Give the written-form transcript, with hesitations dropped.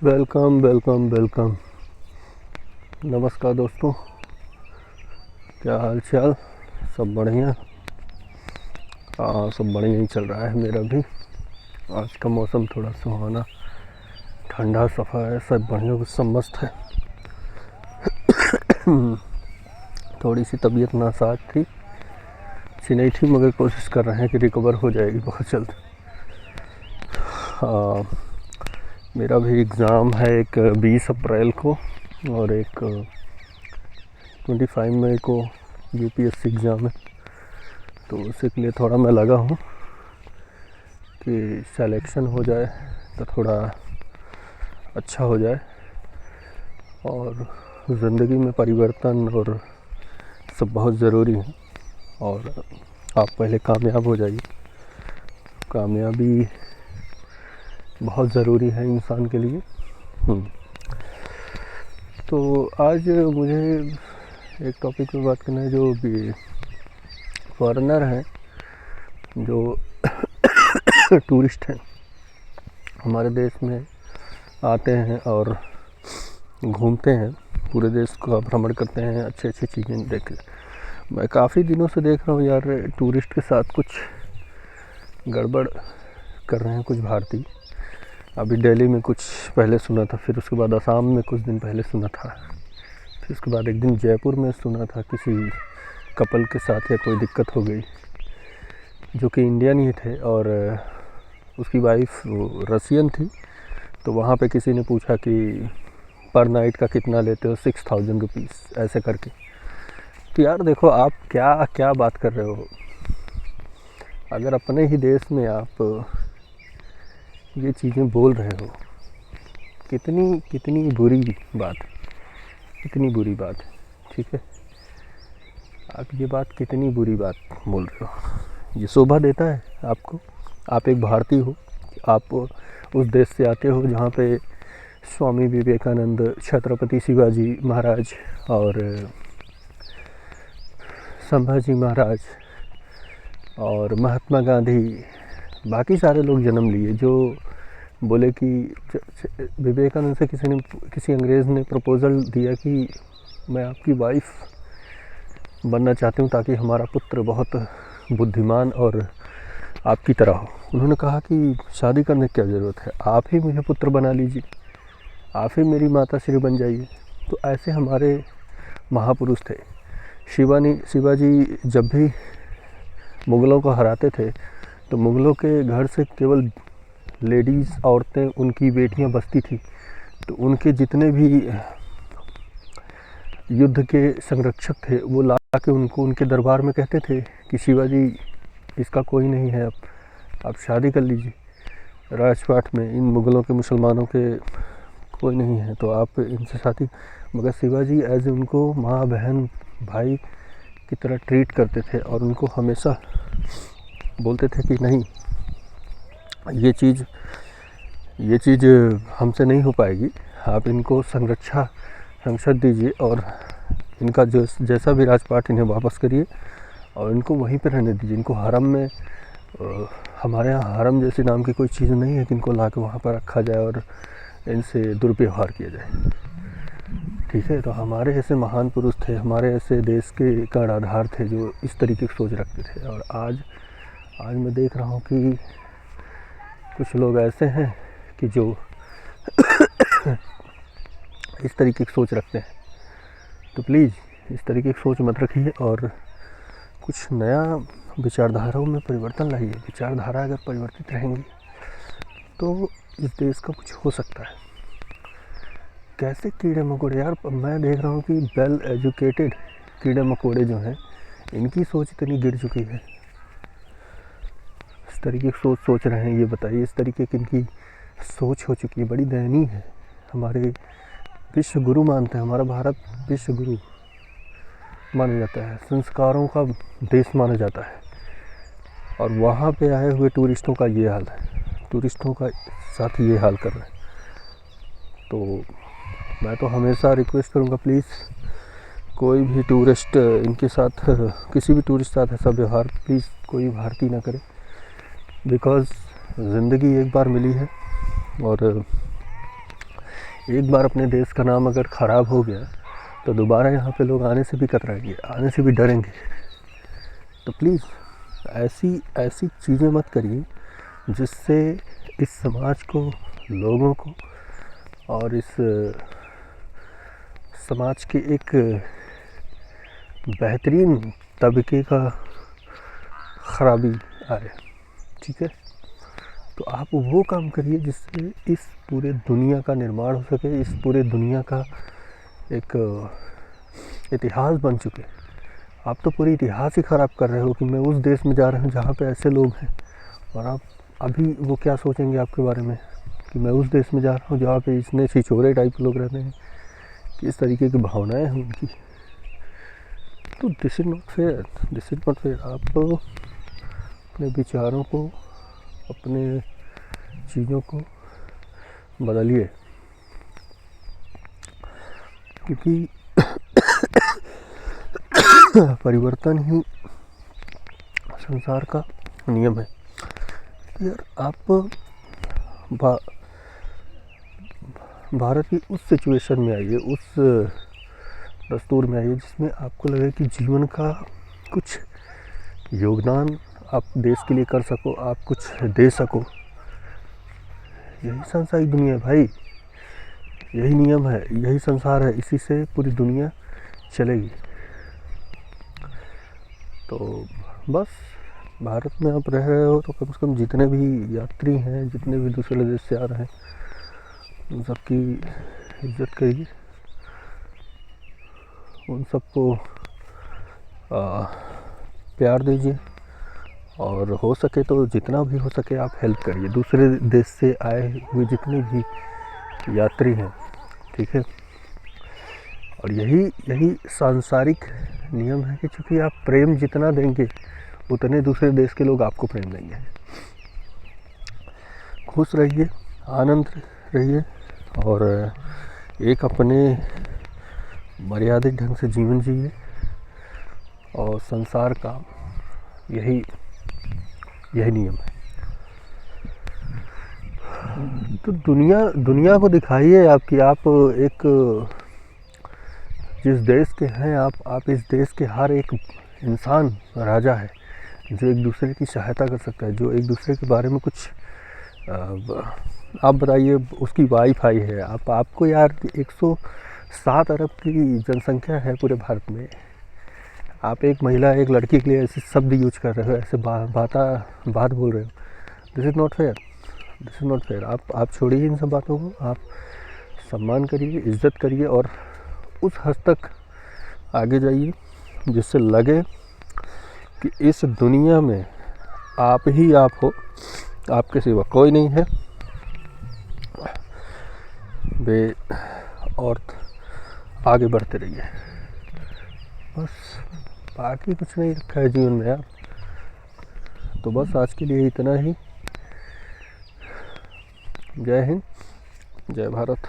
Welcome welcome welcome. नमस्कार दोस्तों, क्या हाल चाल? सब बढ़िया? हाँ, सब बढ़िया ही चल रहा है मेरा भी। आज का मौसम थोड़ा सुहाना, ठंडा सफ़ा है, सब बढ़िया, सब मस्त है। थोड़ी सी तबीयत नासाज थी, अच्छी नहीं थी, मगर कोशिश कर रहे हैं कि रिकवर हो जाएगी बहुत जल्द। मेरा भी एग्ज़ाम है, एक 20 अप्रैल को और एक 25 मई को यूपीएससी एग्ज़ाम है। तो उसी के लिए थोड़ा मैं लगा हूँ कि सिलेक्शन हो जाए तो थोड़ा अच्छा हो जाए, और ज़िंदगी में परिवर्तन और सब बहुत ज़रूरी है। और आप पहले कामयाब हो जाइए, कामयाबी बहुत ज़रूरी है इंसान के लिए। तो आज मुझे एक टॉपिक पे बात करना है, जो भी फॉरेनर हैं, जो टूरिस्ट हैं, हमारे देश में आते हैं और घूमते हैं, पूरे देश का भ्रमण करते हैं, अच्छी अच्छी चीज़ें देख। मैं काफ़ी दिनों से देख रहा हूँ यार, टूरिस्ट के साथ कुछ गड़बड़ कर रहे हैं कुछ भारतीय। अभी दिल्ली में कुछ पहले सुना था, फिर उसके बाद असम में कुछ दिन पहले सुना था, फिर उसके बाद एक दिन जयपुर में सुना था किसी कपल के साथ या कोई दिक्कत हो गई, जो कि इंडियन ही थे और उसकी वाइफ रसियन थी। तो वहाँ पे किसी ने पूछा कि पर नाइट का कितना लेते हो, 6000 रुपीज़ ऐसे करके। तो यार देखो, आप क्या क्या बात कर रहे हो? अगर अपने ही देश में आप ये चीज़ें बोल रहे हो, कितनी कितनी बुरी बात, कितनी बुरी बात है। ठीक है, आप ये बात कितनी बुरी बात बोल रहे हो? ये शोभा देता है आपको? आप एक भारतीय हो, आप उस देश से आते हो जहाँ पे स्वामी विवेकानंद, छत्रपति शिवाजी महाराज और संभाजी महाराज और महात्मा गांधी, बाकी सारे लोग जन्म लिए, जो बोले कि विवेकानंद से किसी अंग्रेज़ ने प्रपोज़ल दिया कि मैं आपकी वाइफ बनना चाहती हूँ ताकि हमारा पुत्र बहुत बुद्धिमान और आपकी तरह हो। उन्होंने कहा कि शादी करने की क्या ज़रूरत है, आप ही मुझे पुत्र बना लीजिए, आप ही मेरी माता श्री बन जाइए। तो ऐसे हमारे महापुरुष थे। शिवाजी जब भी मुग़लों को हराते थे तो मुग़लों के घर से केवल लेडीज़, औरतें, उनकी बेटियां बसती थी। तो उनके जितने भी युद्ध के संरक्षक थे वो ला के उनको उनके दरबार में कहते थे कि शिवाजी, इसका कोई नहीं है, अब आप शादी कर लीजिए राजपाट में, इन मुग़लों के, मुसलमानों के कोई नहीं है, तो आप इनसे शादी। मगर शिवाजी एज उनको माँ, बहन, भाई की तरह ट्रीट करते थे और उनको हमेशा बोलते थे कि नहीं, ये चीज़ हमसे नहीं हो पाएगी, आप इनको संरक्षण दीजिए और इनका जो जैसा भी राजपाट इन्हें वापस करिए और इनको वहीं पर रहने दीजिए। इनको हरम में, हमारे यहाँ हरम जैसे नाम की कोई चीज़ नहीं है कि इनको ला के वहाँ पर रखा जाए और इनसे दुर्व्यवहार किया जाए। ठीक है, तो हमारे ऐसे महान पुरुष थे, हमारे ऐसे देश के कर्णधार थे जो इस तरीके की सोच रखते थे। और आज मैं देख रहा हूँ कि कुछ लोग ऐसे हैं कि जो इस तरीके की सोच रखते हैं। तो प्लीज़ इस तरीके की सोच मत रखिए और कुछ नया विचारधाराओं में परिवर्तन लाइए। विचारधारा अगर परिवर्तित रहेंगी तो इस देश का कुछ हो सकता है। कैसे कीड़े मकोड़े, यार मैं देख रहा हूँ कि वेल एजुकेटेड कीड़े मकोड़े जो हैं, इनकी सोच इतनी गिर चुकी है। इस तरीके की सोच रहे हैं, ये बताइए, इस तरीके की इनकी सोच हो चुकी है, बड़ी दयनीय है। हमारे विश्व गुरु मानते हैं, हमारा भारत विश्व गुरु माना जाता है, संस्कारों का देश माना जाता है, और वहाँ पे आए हुए टूरिस्टों का ये हाल है, टूरिस्टों का साथ ये हाल कर रहे हैं। तो मैं तो हमेशा रिक्वेस्ट करूँगा, प्लीज़ कोई भी टूरिस्ट इनके साथ, किसी भी टूरिस्ट साथ ऐसा व्यवहार प्लीज़ कोई भारतीय ना करे, बिकॉज़ ज़िंदगी एक बार मिली है और एक बार अपने देश का नाम अगर ख़राब हो गया तो दोबारा यहाँ पे लोग आने से भी कतराएंगे, आने से भी डरेंगे। तो प्लीज़ ऐसी ऐसी चीज़ें मत करिए जिससे इस समाज को, लोगों को और इस समाज के एक बेहतरीन तबके का ख़राबी आए। ठीक है, तो आप वो काम करिए जिससे इस पूरे दुनिया का निर्माण हो सके, इस पूरे दुनिया का एक इतिहास बन चुके। आप तो पूरी इतिहास ही ख़राब कर रहे हो कि मैं उस देश में जा रहा हूँ जहाँ पे ऐसे लोग हैं, और आप अभी वो क्या सोचेंगे आपके बारे में कि मैं उस देश में जा रहा हूँ जहाँ पे इतने छिछोरे टाइप के लोग रहते हैं, किस तरीके की भावनाएं हैं उनकी। तो this is not fair, this is not fair. आप अपने विचारों को, अपने चीज़ों को बदलिए, क्योंकि परिवर्तन ही संसार का नियम है। यार आप भारत की उस सिचुएशन में आइए, उस दस्तूर में आइए जिसमें आपको लगे कि जीवन का कुछ योगदान आप देश के लिए कर सको, आप कुछ दे सको। यही सांसारिक दुनिया है भाई, यही नियम है, यही संसार है, इसी से पूरी दुनिया चलेगी। तो बस भारत में आप रह रहे हो तो कम से कम जितने भी यात्री हैं, जितने भी दूसरे देश से आ रहे हैं, उन सबकी इज्जत करिए, उन सबको प्यार दीजिए, और हो सके तो जितना भी हो सके आप हेल्प करिए दूसरे देश से आए हुए जितने भी यात्री हैं। ठीक है, और यही सांसारिक नियम है कि चूँकि आप प्रेम जितना देंगे उतने दूसरे देश के लोग आपको प्रेम देंगे। खुश रहिए, आनंद रहिए, और एक अपने मर्यादित ढंग से जीवन जिए, और संसार का यही नियम है। तो दुनिया को दिखाइए आपकी, आप एक जिस देश के हैं, आप इस देश के हर एक इंसान राजा है जो एक दूसरे की सहायता कर सकता है, जो एक दूसरे के बारे में कुछ आप बताइए, उसकी वाईफाई है। आपको यार 107 अरब की जनसंख्या है पूरे भारत में, आप एक महिला, एक लड़की के लिए ऐसे शब्द यूज कर रहे हो, ऐसे बात बोल रहे हो। This is not fair, this is not fair. आप छोड़िए इन सब बातों को, आप सम्मान करिए, इज़्ज़त करिए, और उस हद तक आगे जाइए जिससे लगे कि इस दुनिया में आप ही आप हो, आपके सिवा कोई नहीं है। और आगे बढ़ते रहिए, बस बाकी कुछ नहीं रखा है जीवन में यार। तो बस आज के लिए इतना ही। जय हिंद, जय भारत।